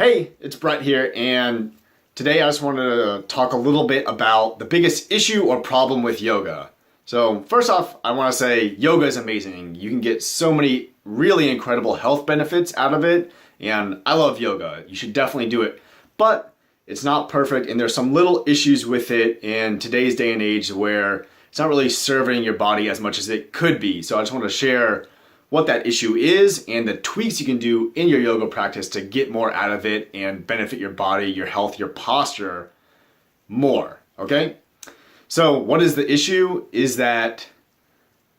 Hey, it's Brett here, and today I just wanted to talk a little bit about the biggest issue or problem with yoga. So first off, I want to say yoga is amazing. You can get so many really incredible health benefits out of it, and I love yoga. You should definitely do it. But it's not perfect, and there's some little issues with it in today's day and age where it's not really serving your body as much as it could be. So I just want to share what that issue is and the tweaks you can do in your yoga practice to get more out of it and benefit your body, your health, your posture more, okay? So what is the issue is that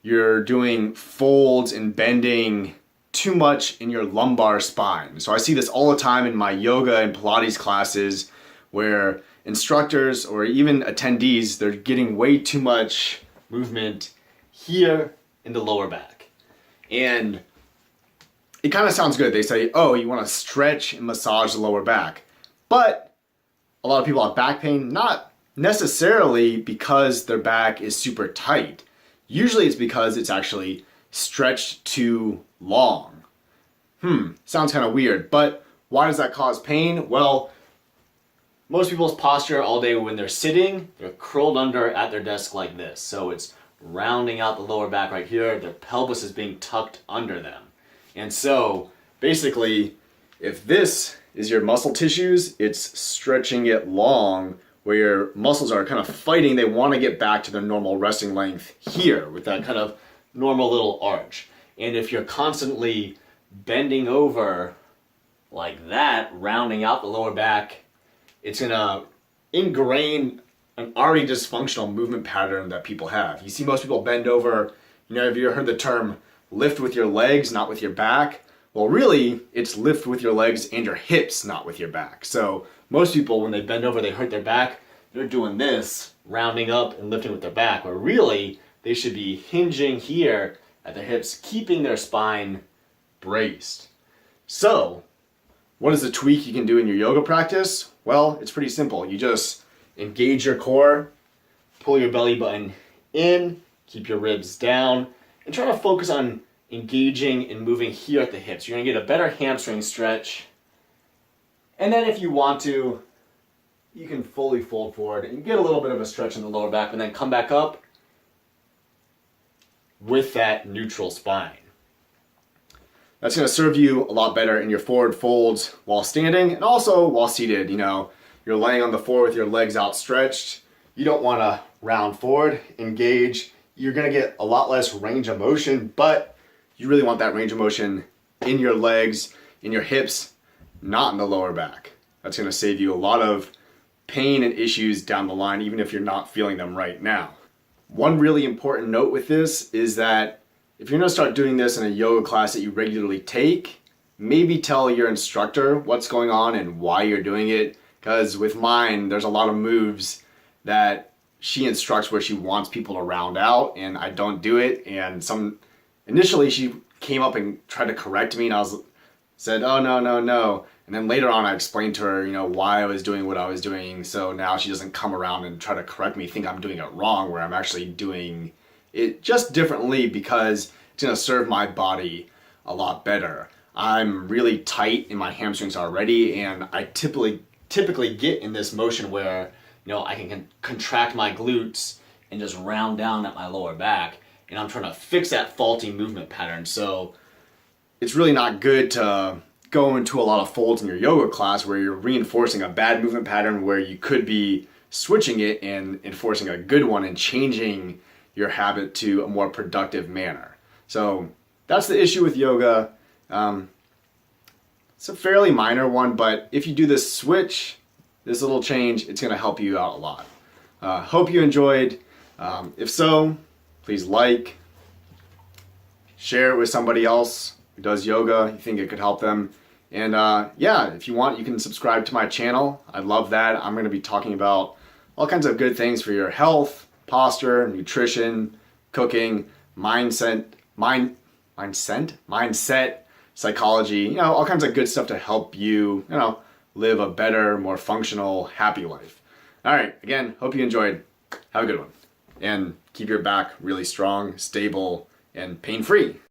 you're doing folds and bending too much in your lumbar spine. So I see this all the time in my yoga and Pilates classes where instructors or even attendees, they're getting way too much movement here in the lower back. And it kind of sounds good. They say, oh, you want to stretch and massage the lower back. But a lot of people have back pain, not necessarily because their back is super tight. Usually it's because it's actually stretched too long. Sounds kind of weird, but why does that cause pain? Well, most people's posture all day when they're sitting, they're curled under at their desk like this. So it's rounding out the lower back right here. Their pelvis is being tucked under them. And so basically, if this is your muscle tissues, it's stretching it long where your muscles are kind of fighting. They want to get back to their normal resting length here with that kind of normal little arch. And if you're constantly bending over like that, rounding out the lower back, it's going to ingrain an already dysfunctional movement pattern that people have. You see most people bend over, have you ever heard the term lift with your legs, not with your back? Well, really, it's lift with your legs and your hips, not with your back. So most people, when they bend over, they hurt their back, they're doing this, rounding up and lifting with their back, where really they should be hinging here at their hips, keeping their spine braced. So what is the tweak you can do in your yoga practice? Well, it's pretty simple. You just engage your core, pull your belly button in, keep your ribs down, and try to focus on engaging and moving here at the hips. You're going to get a better hamstring stretch. And then if you want to, you can fully fold forward and get a little bit of a stretch in the lower back and then come back up with that neutral spine. That's going to serve you a lot better in your forward folds while standing and also while seated. You're laying on the floor with your legs outstretched. You don't want to round forward, engage. You're going to get a lot less range of motion, but you really want that range of motion in your legs, in your hips, not in the lower back. That's going to save you a lot of pain and issues down the line, even if you're not feeling them right now. One really important note with this is that if you're going to start doing this in a yoga class that you regularly take, maybe tell your instructor what's going on and why you're doing it. Because with mine, there's a lot of moves that she instructs where she wants people to round out, and I don't do it. And initially she came up and tried to correct me, and I said, oh, no. And then later on I explained to her, why I was doing what I was doing. So now she doesn't come around and try to correct me, think I'm doing it wrong, where I'm actually doing it just differently because it's going to serve my body a lot better. I'm really tight in my hamstrings already, and I typically get in this motion where I can contract my glutes and just round down at my lower back, and I'm trying to fix that faulty movement pattern. So it's really not good to go into a lot of folds in your yoga class where you're reinforcing a bad movement pattern where you could be switching it and enforcing a good one and changing your habit to a more productive manner. So that's the issue with yoga. It's a fairly minor one, but if you do this switch, this little change, it's going to help you out a lot. Hope you enjoyed. If so, please like, share it with somebody else who does yoga, you think it could help them. And if you want, you can subscribe to my channel. I'd love that. I'm going to be talking about all kinds of good things for your health, posture, nutrition, cooking, mindset, psychology, all kinds of good stuff to help you, live a better, more functional, happy life. All right, again, hope you enjoyed. Have a good one. And keep your back really strong, stable, and pain-free.